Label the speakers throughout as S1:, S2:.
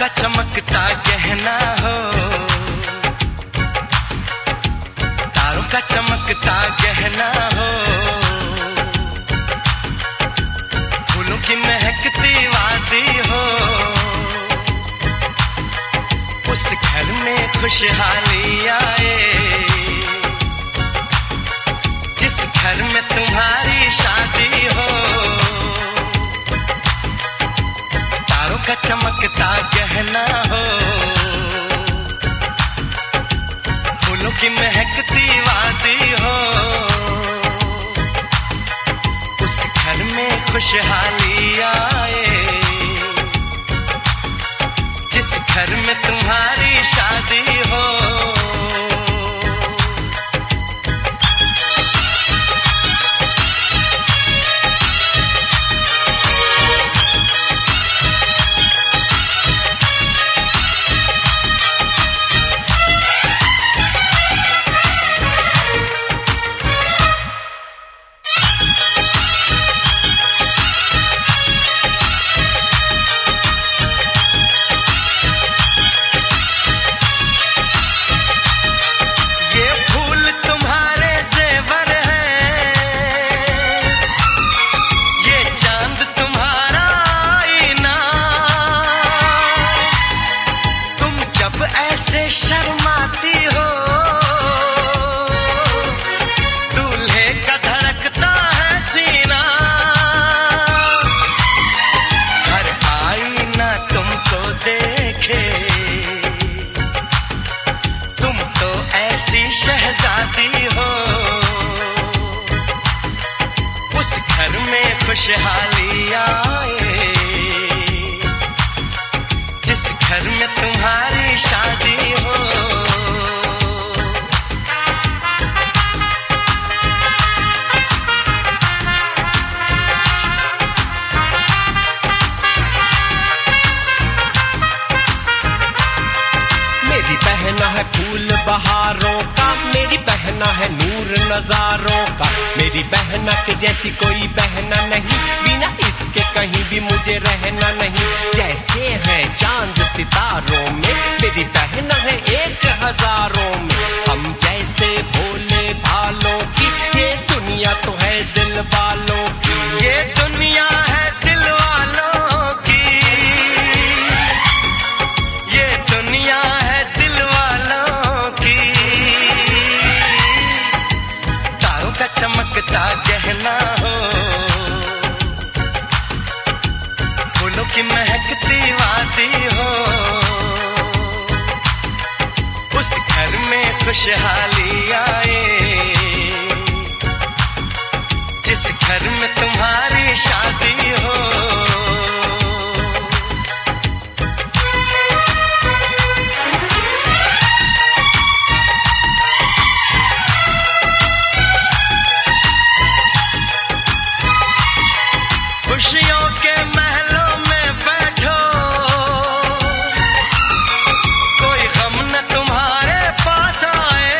S1: का चमकता गहना हो, तारों का चमकता गहना हो, फूलों की महकती वादी हो, उस घर में खुशहाली आए जिस घर में तुम्हारी शादी हो। तारों का चमकता गहना हो, फूलों की महकती वादी हो, उस घर में खुशहाली आए जिस घर में तुम्हारी शादी हो। ऐसे शर्माती हो, दूल्हे का धड़कता है सीना, हर आईना तुमको देखे, तुम तो ऐसी शहजादी हो, उस घर में खुशहाली आए जिस घर में तुम्हारी शादी हो।
S2: मेरी बहना है फूल बहारों का, मेरी बहना है नूर नजारों का, मेरी बहना के जैसी कोई बहना नहीं, बिना इसके कहीं भी मुझे रहना नहीं। जैसे है चांद सितारों में, मेरी बहना है एक हजारों में, हम जैसे भोले भालों की, ये दुनिया तो है दिल वालों की,
S1: ये दुनिया है दिल वालों की, ये दुनिया है दिल वालों की। तारों का चमकता गहना हो, फूलों की महकती वादी हो, उस घर में खुशहाली आए जिस घर में तुम्हारी शादी हो। खुशियों के महलों में बैठो, कोई गम न तुम्हारे पास आए,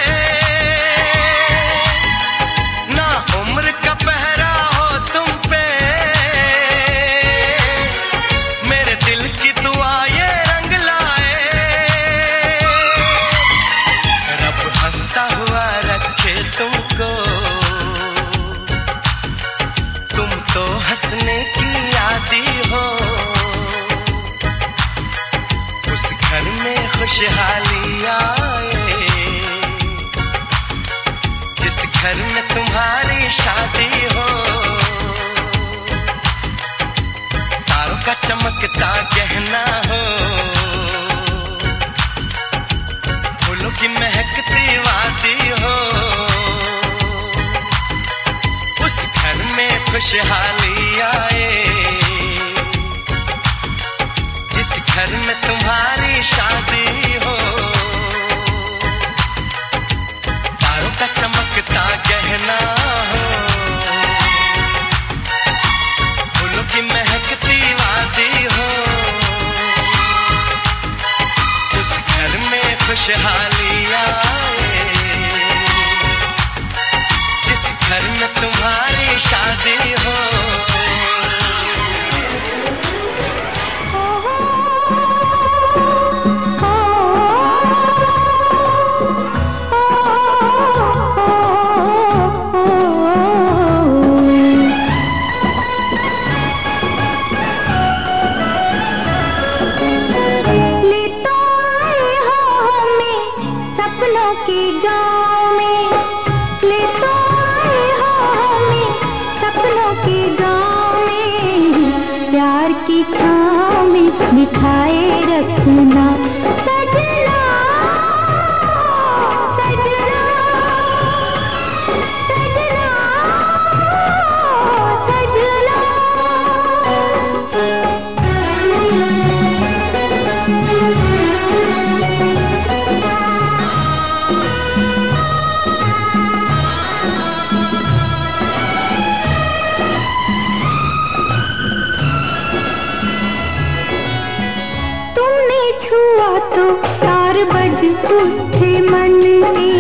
S1: ना उम्र का पहरा हो तुम पे, मेरे दिल की दुआ ये रंग लाए, रब हंसता हुआ रखे तुमको, तुम तो हंसने की आदी हो, उस घर में खुशहाली आए जिस घर में तुम्हारी शादी हो। तारों का चमकता गहना हो, फूलों की महकती वादी हो, उस घर में खुशहाली आए जिस घर में तुम्हारी शादी हो। तारों का चमकता गहना हो, फूलों की महकती वादी हो, उस घर में खुशहाली आए जिस घर में तुम्हारी शादी हो।
S3: सपनों के गाँव में ले तो आए हो हमें, सपनों के गाँव में प्यार की छाँव में बिठाए रखना सजना, सजना, सजना, तुमने छुआ तो तार बज उठे मन में,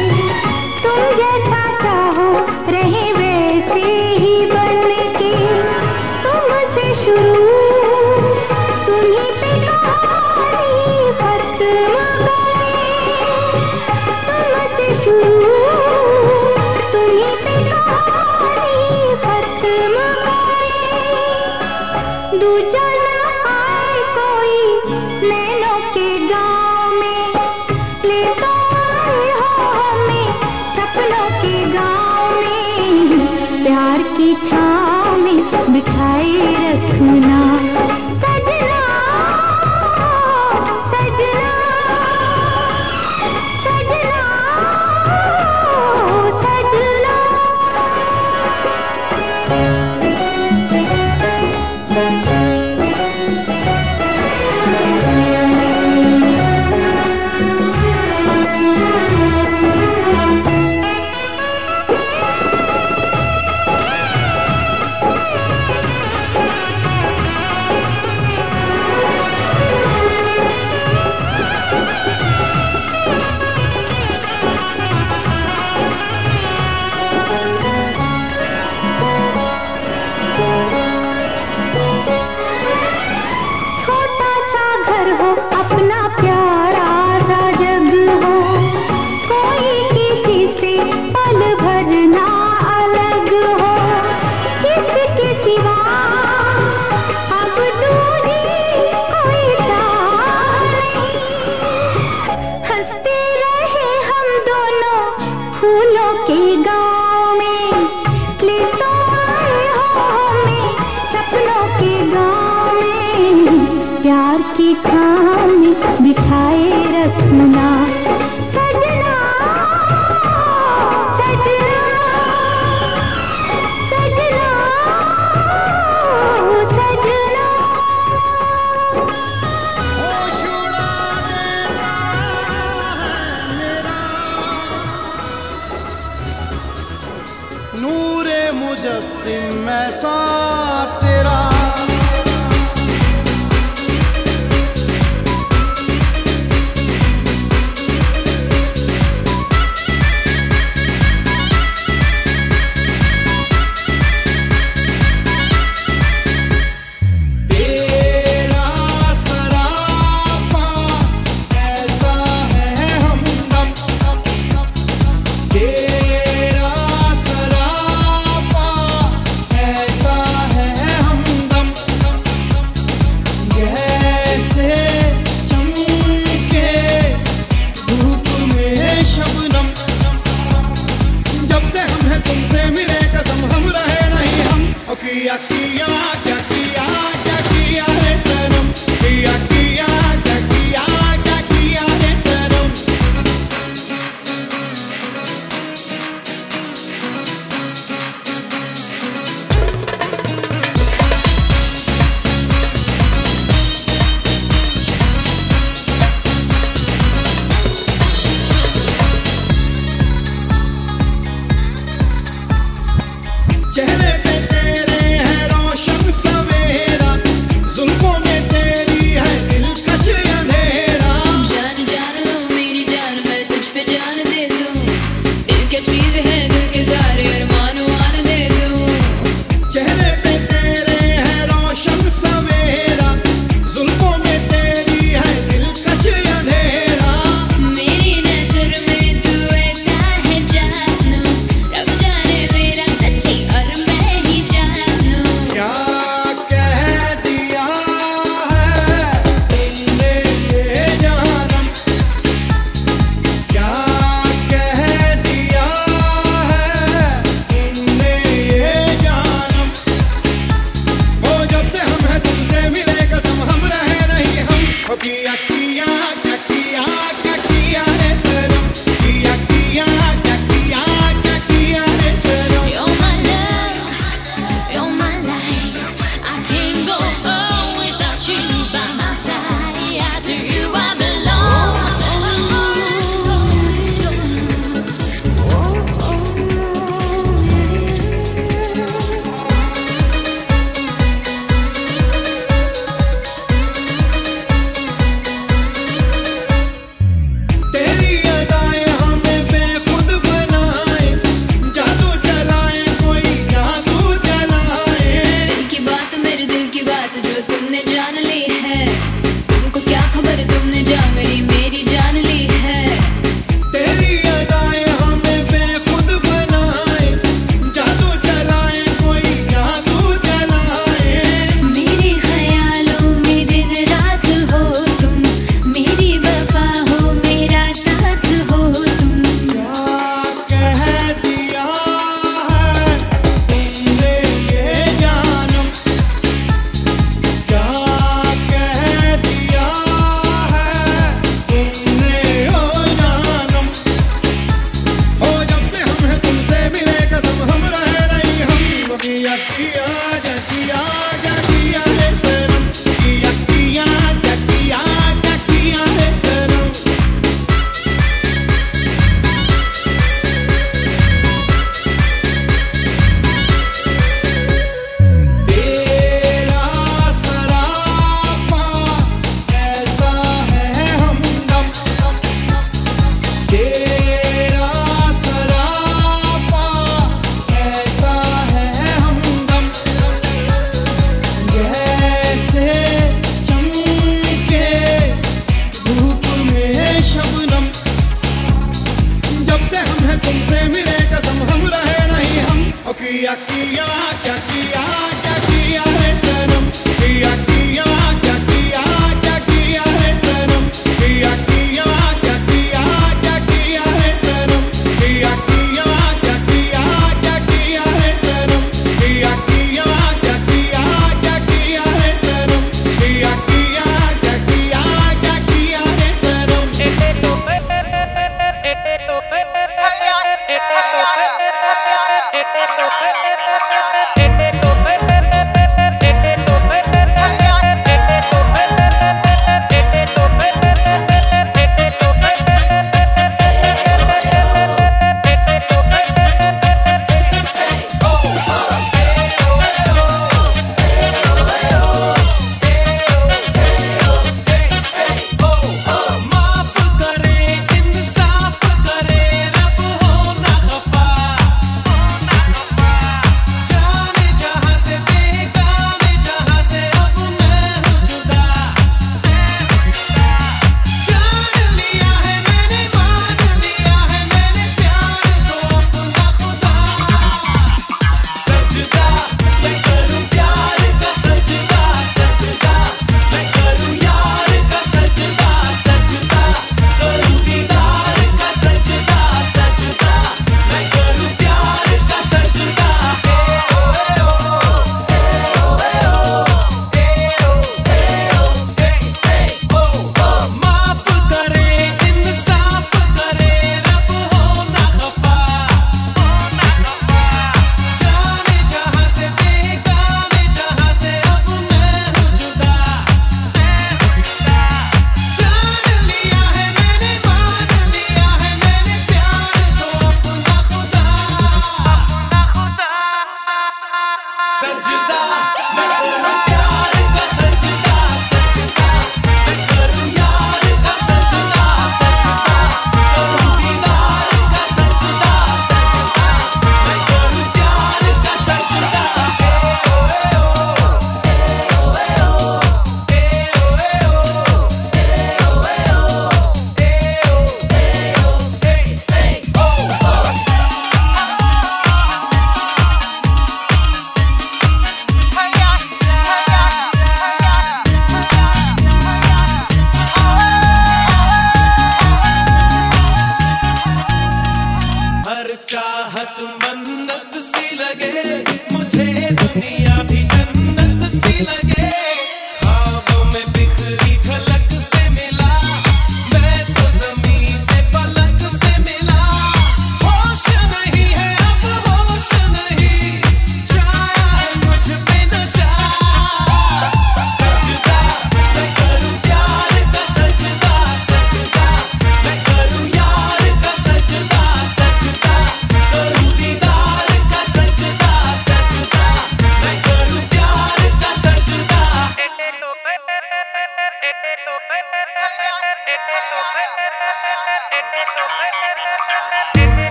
S3: तुम जैसा चाहो रहे वैसे ही बन के, तुमसे शुरू तुम्हीं पे कहानी खत्म करे, तुमसे शुरू तुम्हीं पे कहानी खत्म करे, दूजा न आए कोई नैनों के गाँव में ले तो आए हो हमें, सपनों के गाँव में प्यार की छाँव में बिठाए रखना सजना, सजना, सजना, सजना। छोटा सा घर हो अपना प्यारा सा जग हो, कोई किसी से पल भर ना अलग हो, किसके सिवा अब दूरी कोई चाह नहीं, हंसते रहे हम दोनों फूलों के गाँव में ले तो आए हो हमें, सपनों के गाँव में प्यार की छाँव में बिठाए रखना सजना, सजना, सजना, सजना।
S4: होश उड़ा देता है मेरा नूरे मुजस्सिम ऐसा तेरा, तेरा सरापा ऐसा है हमदम, तेरा सरापा ऐसा है हमदम।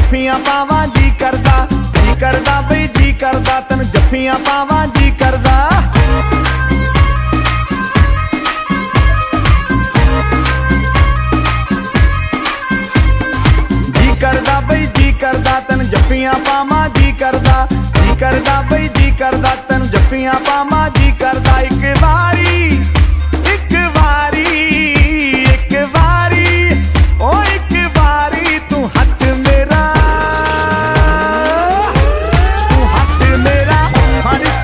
S4: जफ्फियां पावां जी करदा बई जी करदा तन जफ्फियां पावां जी करदा बई जी करदा तन जफ्फियां पावां जी करदा बई जी करदा तन जफ्फियां पावां जी करदा एक बारी ओ एक बारी तू हाथ मेरा फड़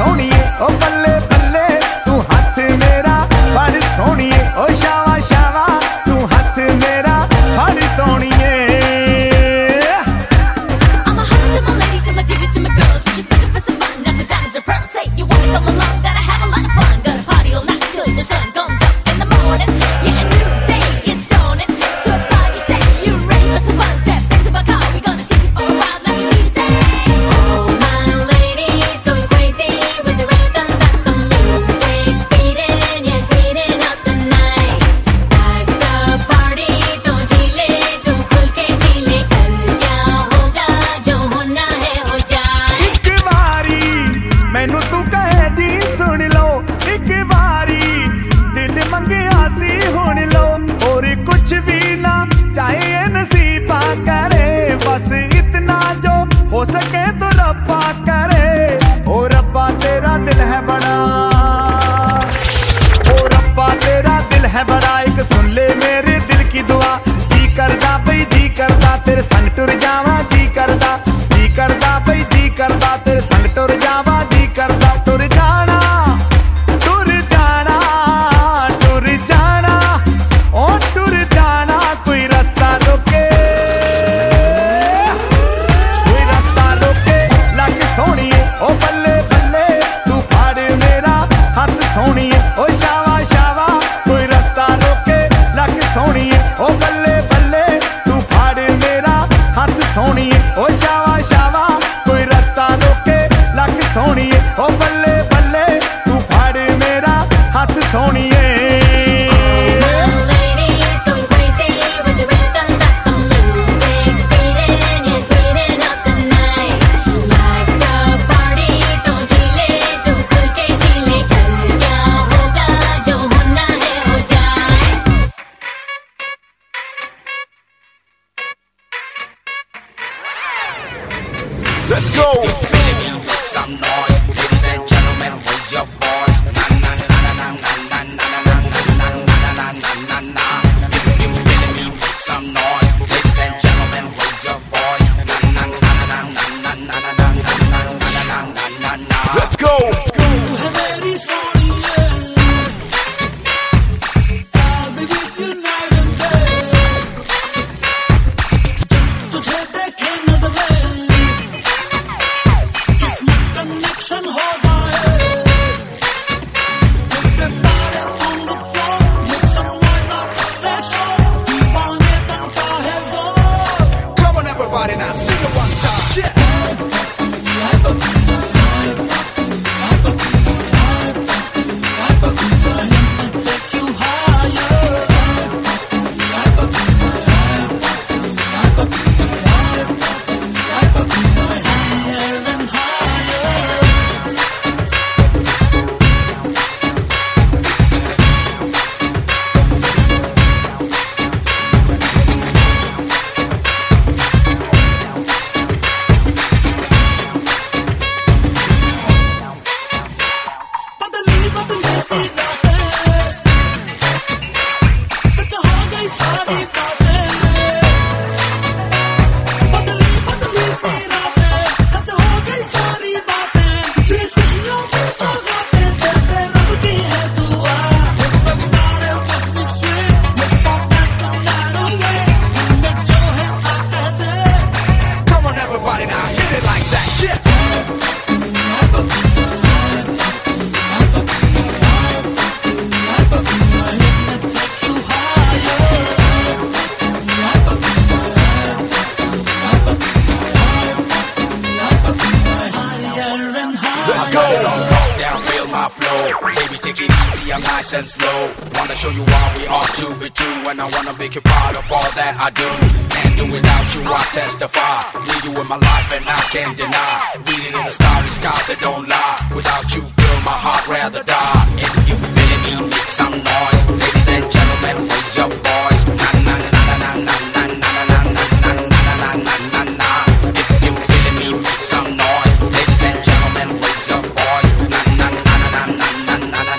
S5: And slow, wanna show you why we ought to be two, and I wanna make you proud of all that I do. Can't do without you, I testify. Need you in my life and I can't deny. Read it in the starry skies that don't lie. Without you, girl, my heart rather die. If you feeling me, make some noise. Ladies and gentlemen, raise your voice. Na na na na na na na na na na na na na na na. If you feeling me, make some noise. Ladies and gentlemen, raise your voice. Na na na na na na na na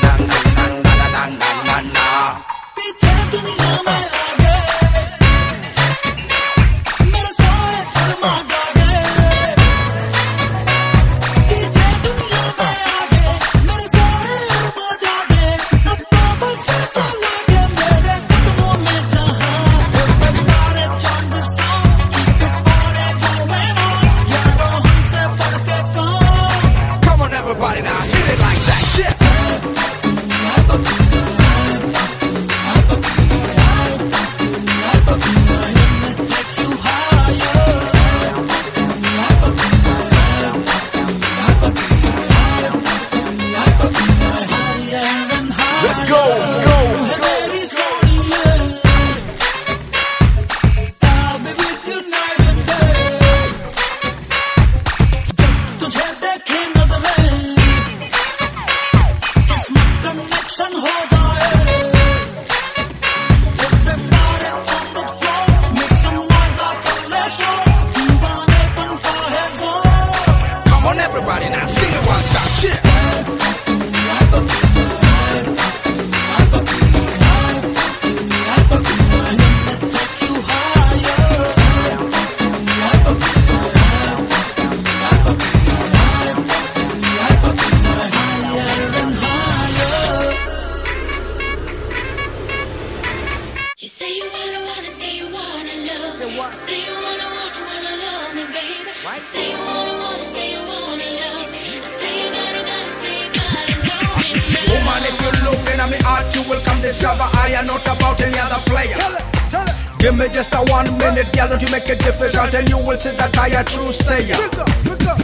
S5: na na.
S6: पीछे दुनिया में आ गए मेरे सारे अरमा जागे पीछे दुनिया में आ गए मेरे सारे अरमा जागे अब बाबा से लागे मेरे कदमों में जहां तारे चांद सा तारे घूमे ना यारों हमसे बढ़ के कौन
S5: Come on everybody now, hit it like that shit.
S4: Let's go, let's go, let's go.
S6: तुझे देखे नजरें किस्मत कनेक्शन हो जाए everybody on the floor make some noise out the leisure दीवाने बनता है जोर
S5: Come on everybody now, sing it one time, shit.
S7: You say you wanna, say you wanna love. Say what? Say you wanna love me, baby. Why? Say you wanna, say you wanna love. Say you gotta, say you gotta know me now.
S5: Woman, if you look in my heart, you will come discover I am not about any other player.
S4: Tell it.
S5: Give me just a 1 minute, girl, don't you make it difficult, and you will see that I a true sayer.
S4: Pick up.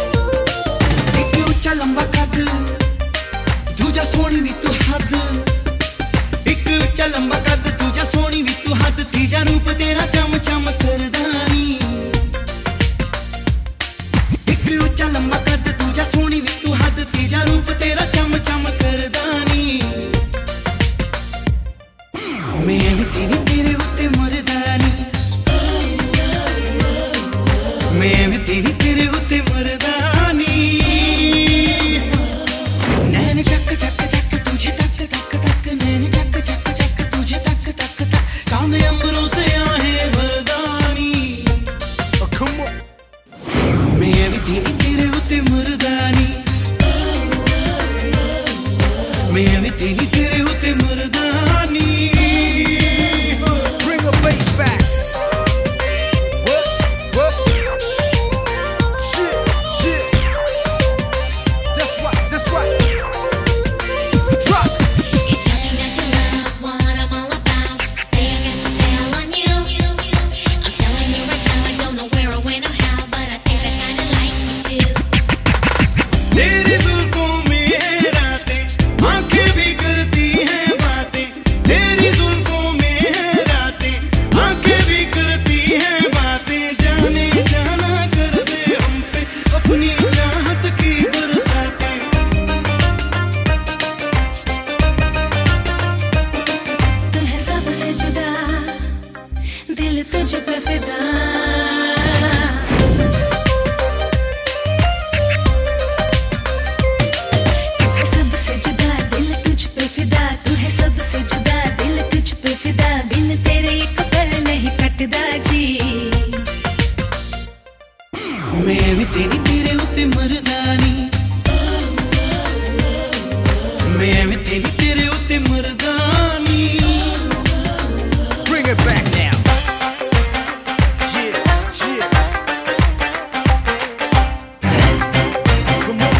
S6: एक ऊंचा लंबा कद दूजा सोनी भी तू हद एक ऊंचा लंबा कद दूजा सोनी भी तू हद तीजा रूप तेरा चम चम करदानी एक ऊंचा लंबा कद दूजा सोनी भी तू हद तीजा रूप तेरा चम चम करदानी मैं भी तेरे उत्ते मरदानी मैं भी तेरे उत्ते मरदानी नैन चक चक चक तुझे तक तक तक नैन चक चक चक तुझे तक तक तक चांद अंबरों से आहे मर्दानी
S4: Oh, come on.
S6: मैं भी तेरे उत्ते मर्दानी मैं भी तेरे उत्ते मर्दानी
S4: Bring the bass back. What? Shit. That's right. Drop.
S7: You tell me that you love what I'm all about. Say I guess a spell on you. I'm telling you right now, I don't know where or when or how, but I think I kinda like you too.
S6: तेरी जुल्फों में है रातें आंखें भी करती हैं बातें तेरी जुल्फों में है रातें आंखें भी करती हैं बातें जाने जाना कर दे हम पे अपनी चाहत की बरसातें तू है सबसे जुदा दिल तुझ पे
S7: लगदा जी
S6: मैं भी तेरे उत्ते मरदानी मैं भी तेरे उत्ते मरदानी
S4: Bring it back now. Yeah, yeah. Come on.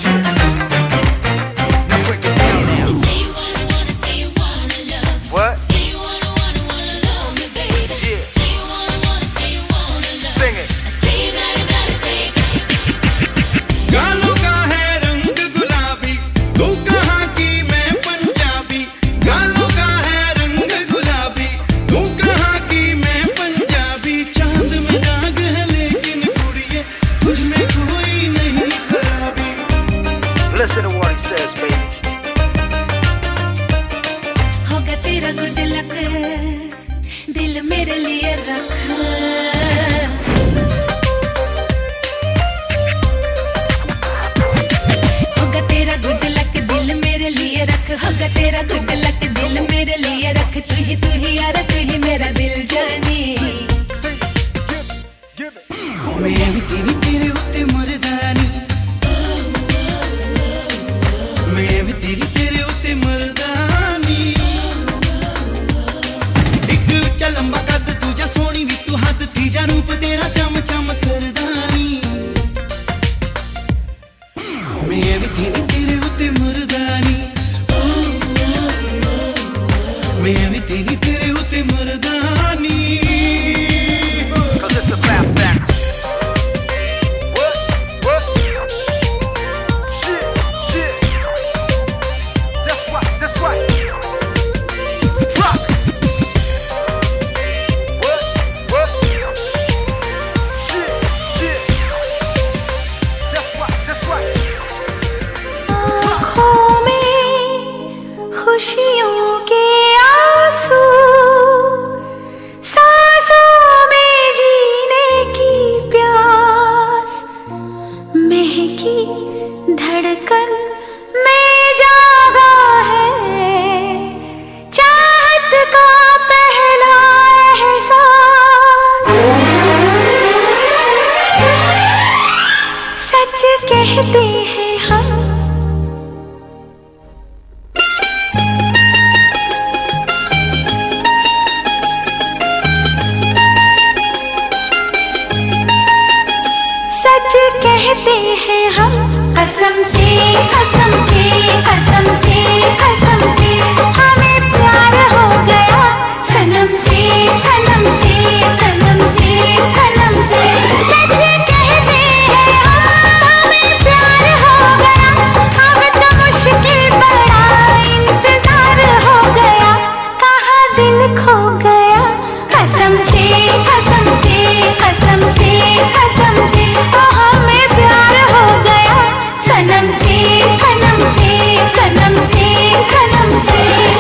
S4: Yeah. Now break it down now.
S7: Say you wanna love.
S1: What?
S7: Say you wanna love me, baby.
S1: Yeah.
S7: Say you wanna love.
S1: Sing it.
S7: I say you gotta say.
S6: गालों का है रंग गुलाबी तू कहाँ की मैं पंजाबी गालों का है रंग गुलाबी तू कहाँ की मैं पंजाबी चांद में दाग है लेकिन कुड़िए तुझ में कोई नहीं खराबी
S1: Listen to what he says, baby.
S7: होगा तेरा गुड लक दिल मेरे लिए रख होगा तेरा गुड लक दिल मेरे लिए रख होगा तेरा गुड लक दिल मेरे लिए रख तू ही यार तू ही मेरा दिल जानी
S6: मैं भी तेरे उत्ते मरदानी मैं भी तेरे उत्ते मरदानी एक ऊंचा लंबा कद तुझा सोनी भी तू हद तीजा रूप तेरा चम चम करदानी मैं भी तेरे उत्ते मरदानी मैं भी तेरे उत्ते मरदानी
S1: 'Cause it's about facts. What? Shit. That's right. Rock. What? Shit. That's right.
S3: आँखों में खुशियों के आंसू सांसों में जीने की प्यास महकी धड़कन में जागा है चाहत का पहला एहसास सच कहते हैं हम सच कहते हैं हम कसम से हमें प्यार हो गया सनम से सच कहते हैं हम हमें प्यार हो गया अब तो मुश्किल बड़ा इंतजार हो गया कहाँ दिल खो गया कसम से ओ हमें प्यार हो गया सनम से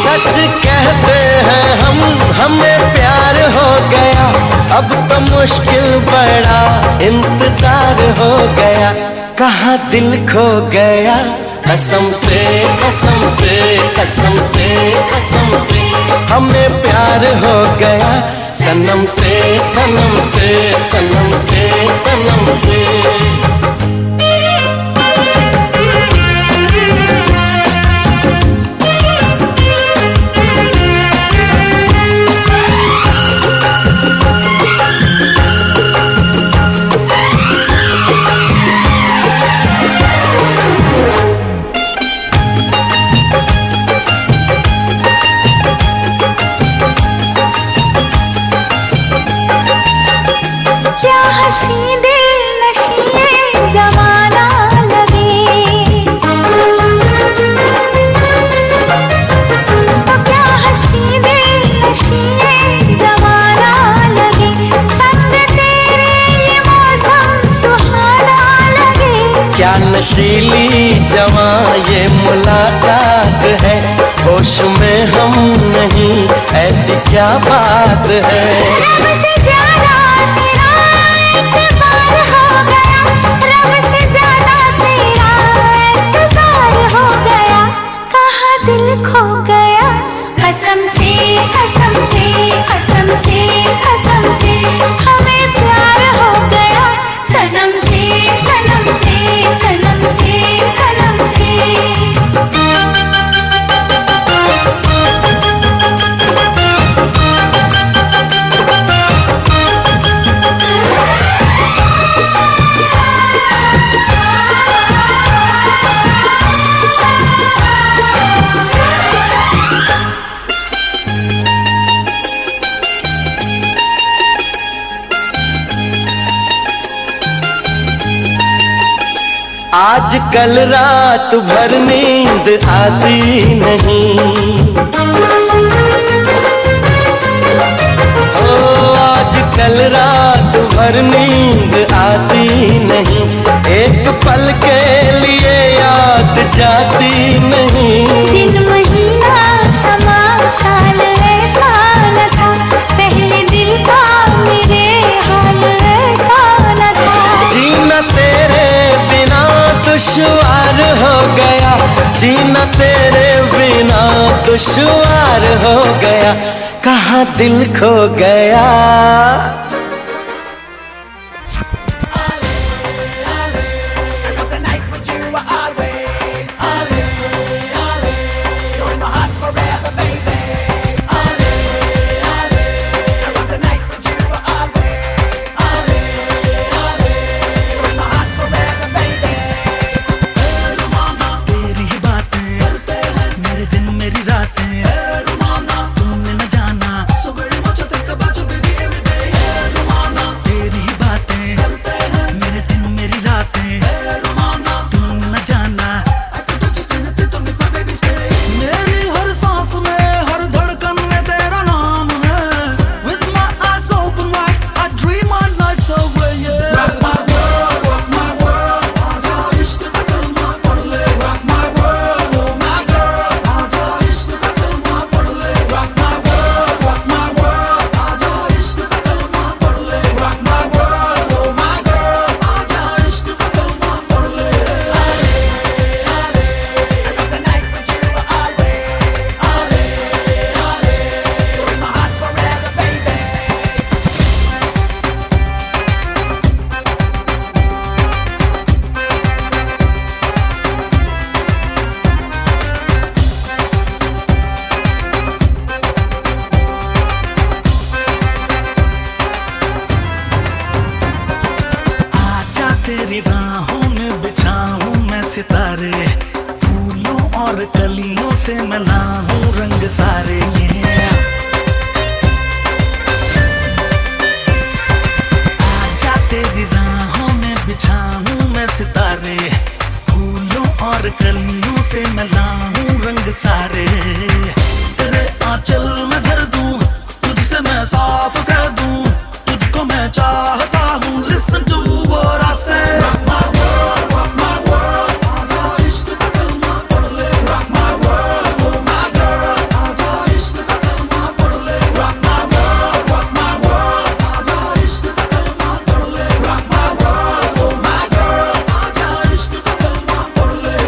S2: सच कहते हैं हम हमें प्यार हो गया अब तो मुश्किल बड़ा इंतजार हो गया कहाँ दिल खो गया कसम से हमें प्यार हो गया सनम से
S3: क्या हंसी दिल नशीए जमाना लगे तो क्या हंसी दिल नशीए जमाना लगे संग तेरे ये मौसम सुहाना लगे
S2: क्या नशीली जवां ये मुलाकात है होश में हम नहीं ऐसी क्या बात है
S3: रब से ज्यादा तेरा एतबार हो गया रब से ज्यादा तेरा एतबार हो गया कहाँ दिल खो गया कसम से
S2: आजकल रात भर नींद आती नहीं, ओ आजकल रात भर नींद आती नहीं, एक पल के लिए याद जाती नहीं।
S3: दिन महीना समा साल ऐसा न था, पहले दिल का मेरे हाल ऐसा न था।
S2: जीना तेरे बिना दुश्वार हो गया, जीना तेरे बिना दुश्वार हो गया, कहाँ दिल खो गया।
S6: तेरी राहों में बिछाऊं मैं सितारे, फूलों और कलियों से मिलाऊं रंग सारे। आजा तेरी राहों में बिछाऊं मैं सितारे, फूलों और कलियों से मिलाऊं रंग सारे। तेरे आंचल में भर दूं, तुझसे मैं साफ कह दूं, तुझको मैं चाहता हूँ। Listen to what I say. Rock my world, rock my world. आजा इश्क का कलमा पढ़ ले। Rock my world, oh my girl. आजा इश्क का कलमा पढ़ ले। Rock my world, rock my world. आजा इश्क का कलमा पढ़ ले। Rock my world, oh my girl. आजा इश्क का कलमा पढ़ ले।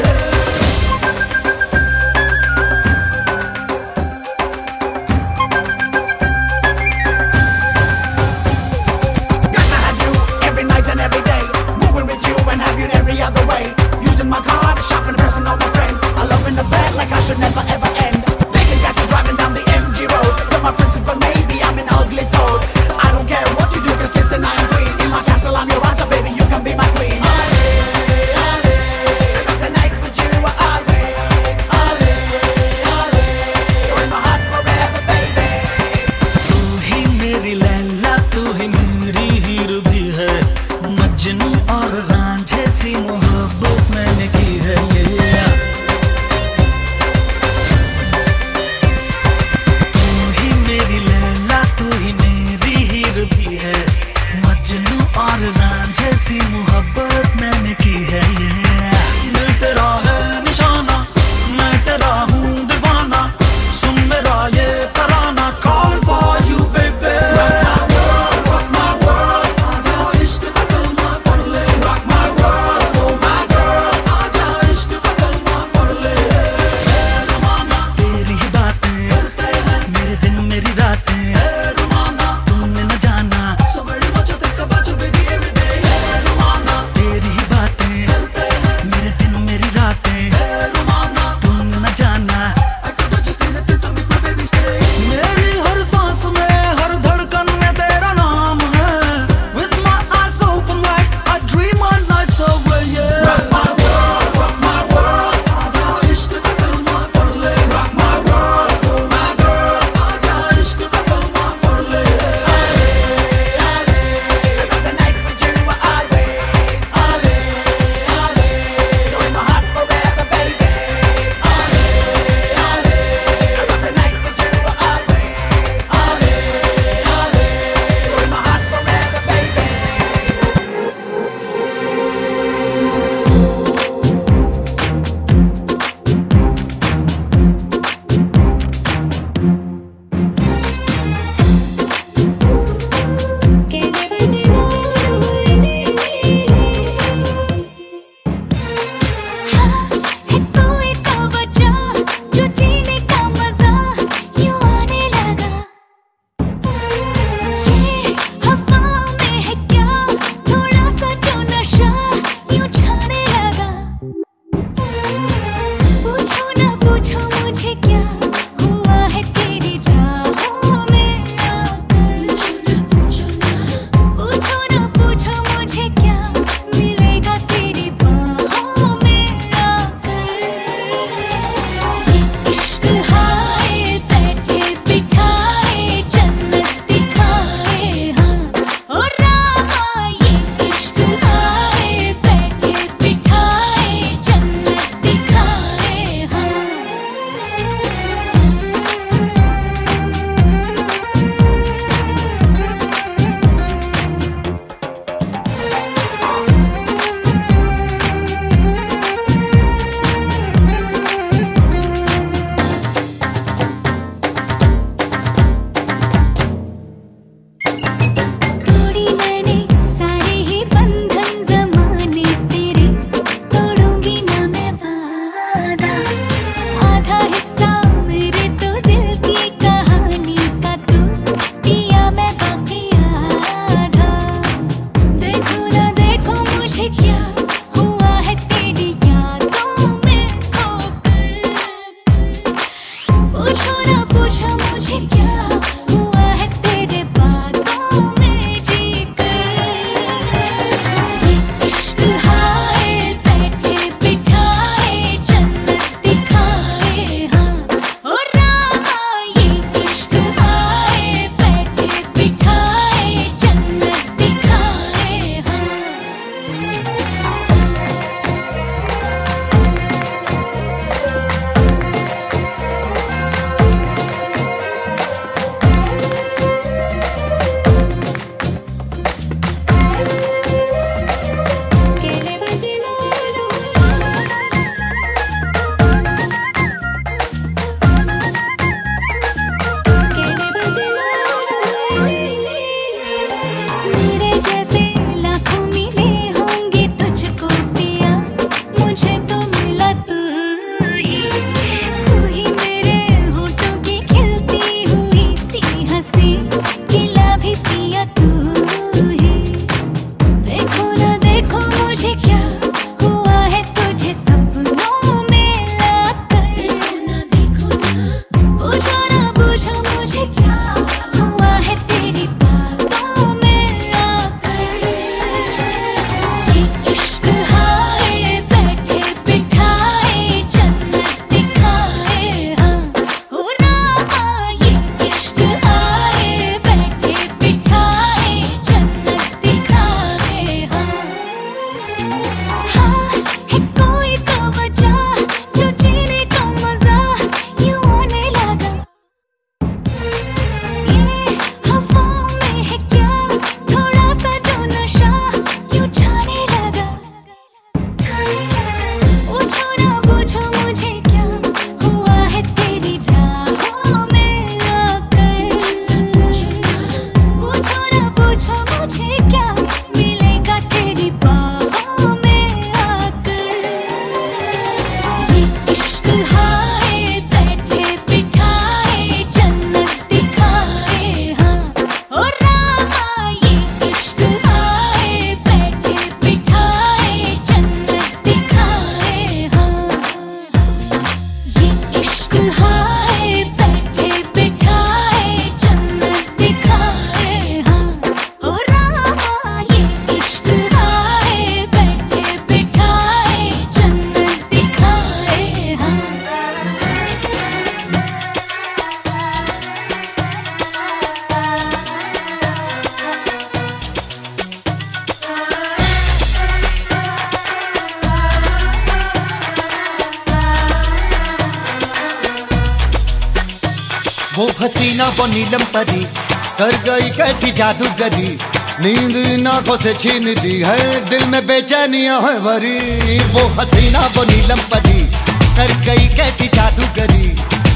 S8: हसीना वो नीलम परी कर गई कैसी जादूगरी, नींद इन आंखों से छीन दी है, दिल में बेचैनियां है भरी। वो हसीना वो नीलम परी कर गई कैसी जादूगरी,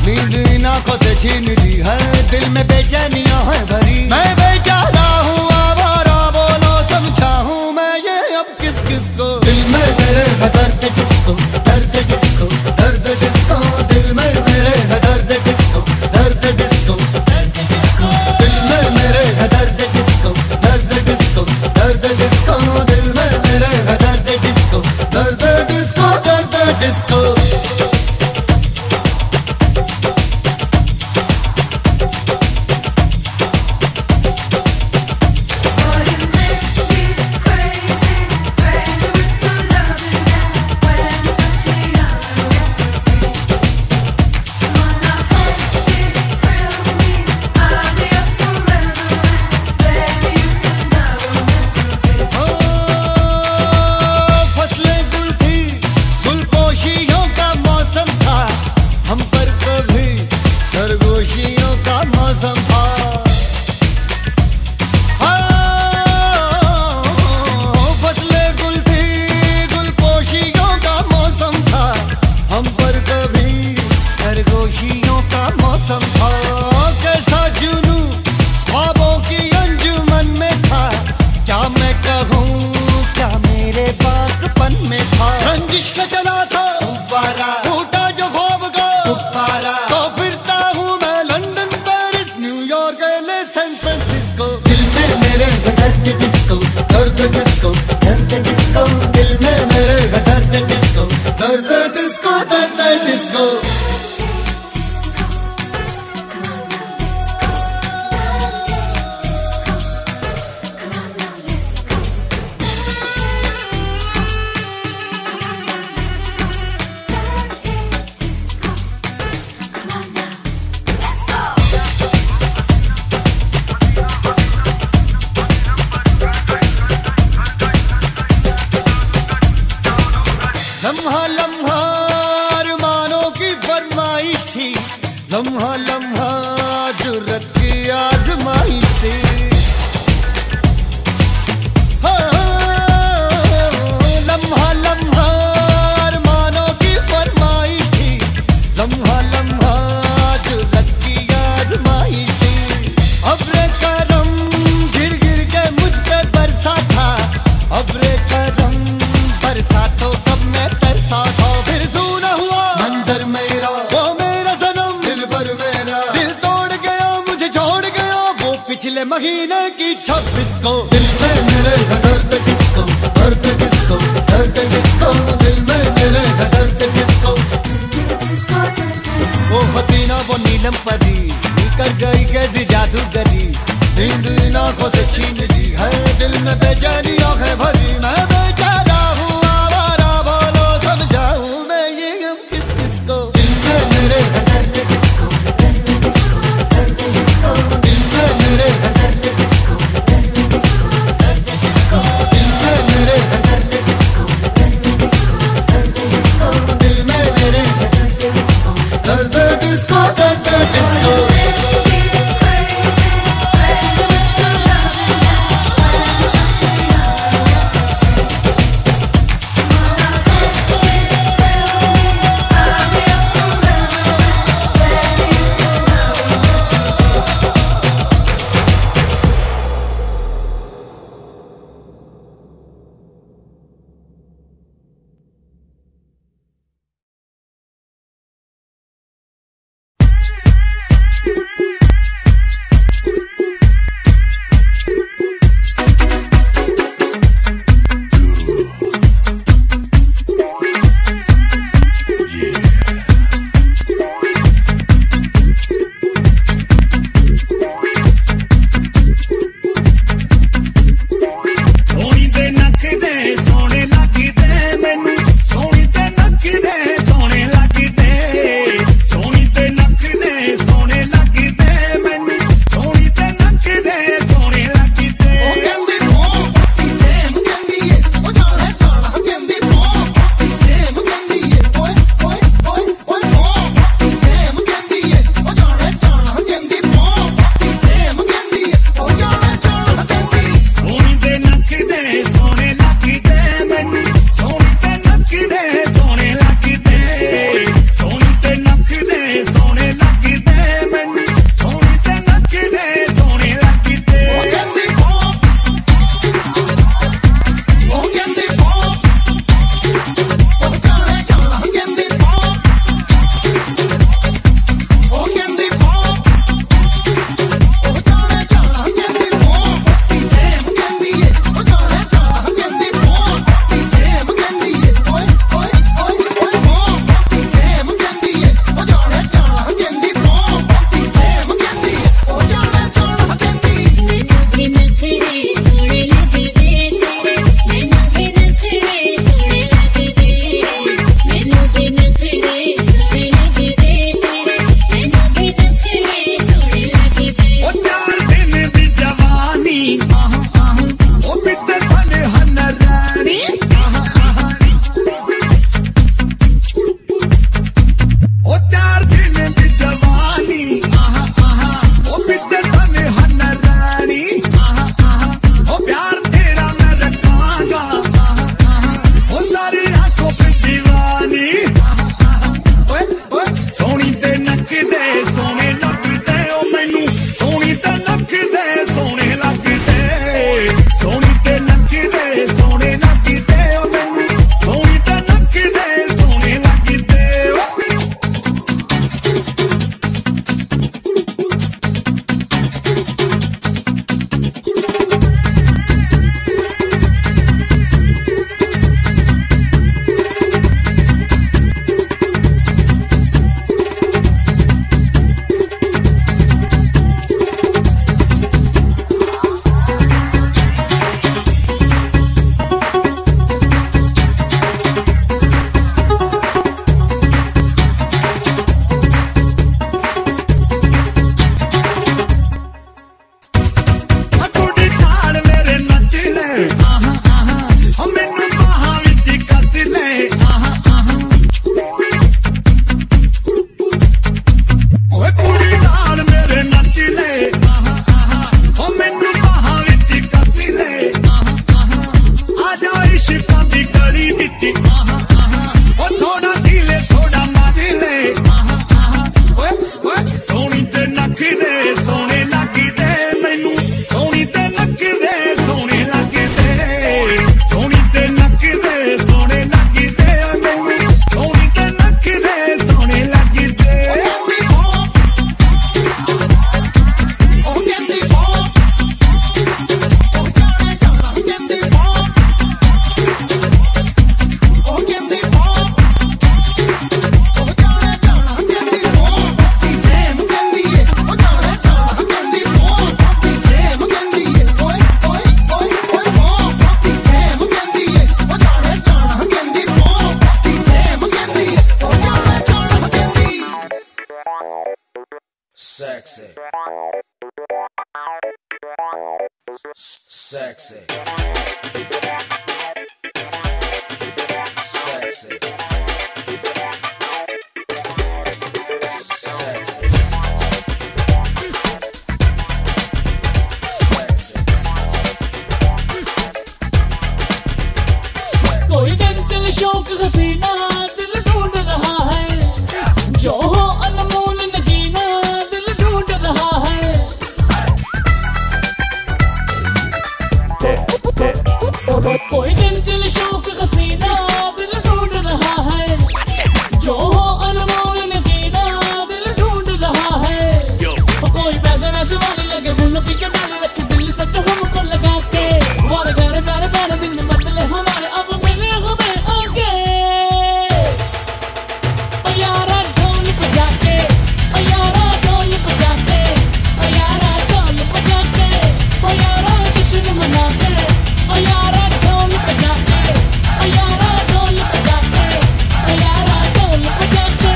S8: नींद इन आंखों से छीन दी है, दिल में बेचैनियां है भरी। मैं बेचारा हूँ आवारा, बोलो समझाऊं मैं ये अब किस किस को। दिल में मेरे है दर्द किसको, दर्द किसको, दर्द किसको, दिल में मेरे है दर्द किसको, दर्द किसको, दर्द किसको, दिल में मेरे है दर्द किसको, दर्द किसको, दर्द किसको, दिल में मेरे है दर्द किसको, दर्द किसको, दर्द किसको। लम्हा लम्हा अरमानों की फरमाइश थी, लम्हा लम्हा जुर्रत की आजमाइश थी। लम्हा लम्हा अरमानों की फरमाइश थी, लम्हा लम्हा जुर्रत की आजमाइश थी। अब्रे करम गिर गिर के मुझ पे बरसा था, अब्रे करम बरसा तो कब मैं तरसा था। फिर सुना हुआ मंजर मेरा, वो मेरा सनम दिल भर मेरा, दिल तोड़ गया मुझे छोड़ गया वो पिछले महीने की 26 को। दिल में मेरे है दर्द किसको, दर्द किसको, दर्द किसको, दिल में मेरे है दर्द किसको। वो हसीना वो नीलम परी कर गई कैसी जादूगरी, नींद इन आंखों से छीन ली है, दिल में बेचैनियां है भरी। मैं बेचारा हूँ आवारा, बोलो समझाऊं मैं ये अब किस किस को। दिल में मेरे है दर्द किसको, दर्द किसको, दर्द किसको, दिल में मेरे है दर्द किसको, दर्द किसको, दर्द किसको, दिल में मेरे है दर्द किसको, दर्द किसको, दर्द किसको, दिल में मेरे है दर्द किसको, दर्द किसको, दर्द किसको।
S5: Sexy. Sexy.
S9: कोई चंचल शौक हसीना दिल ढूंढ रहा है, जो हो अनमोल नगीना दिल ढूंढ रहा है। कोई चंचल शौक हसीना दिल ढूंढ रहा है, जो हो अनमोल नगीना दिल ढूंढ रहा है। कोई पैसे वैसे वाले लगे फूलों की डाली रखी दिल सच हमको लगा के, वाले गाने प्यारे प्यारे दिन बदले हमारे अब मिले हमें आगे। यारा ढोल बजा के, यारा ढोल बजा के, यारा ढोल बजा के, यारा जश्न मना के, यारा ढोल बजा के, यारा ढोल बजा के, यारा ढोल बजा के,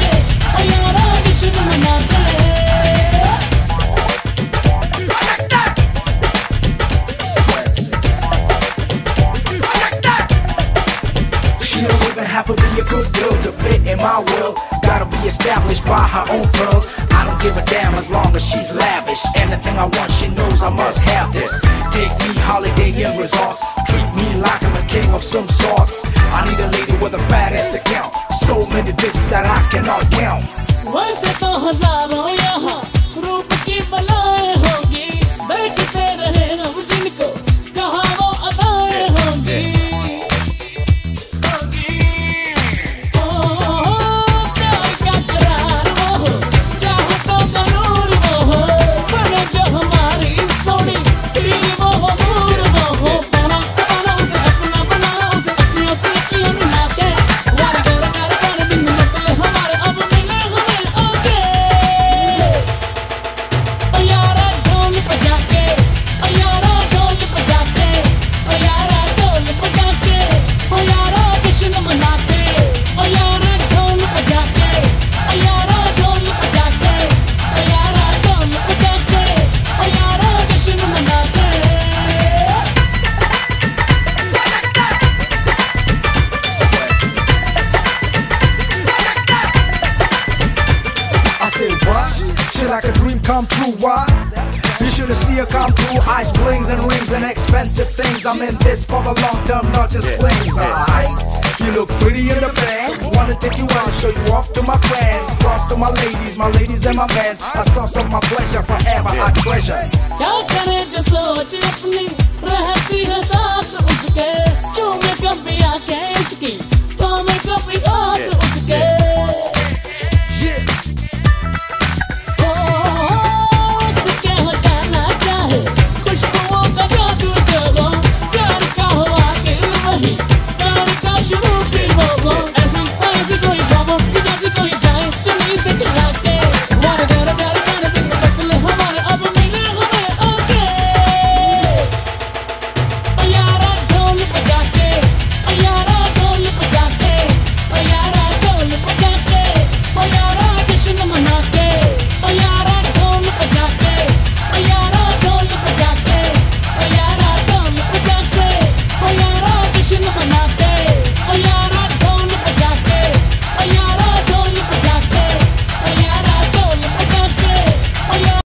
S9: यारा जश्न मना के।
S5: She don't even have to be a good girl to fit in my world. Gotta be established by her own pearls. I don't give a damn as long as she's lavish. Anything I want, she knows I must have this. Take me holiday in resorts. Treat me like I'm a king of some sorts. I need a lady with the baddest account. So many bitches that I cannot count.
S9: वैसे तो हजारों यहाँ रूप की बलाएं होंगी, देखते रहे हम जिनको कहाँ वो अदाएं होंगी। प्यार का करार वो हो, चाहतों का नूर वो हो, बने जो हमारी सोनी तेरी वो हो नूर वो हो। बना बना उसे अपना, बना उसे अपनों से किया मिला के, वारे गारे गारे गारे दिन बदले हमारे अब मिले हमें आगे। यारा ढोल बजा के, यारा ढोल बजा के, यारा ढोल बजा के, यारा जश्न मना के, यारा ढोल बजा के, यारा ढोल बजा के, यारा ढोल बजा के, यारा जश्न मना के।
S5: I said, what? Shit like a dream come true, why? You should have seen her come through. Ice blings and rings and expensive things. I'm in this for the long term, not just flings, alright? You look pretty in the bed. Wanna take you out, show you off to my friends. Cross to my ladies and my mans. I saw some of my pleasure forever, I treasure.
S9: क्या करे जो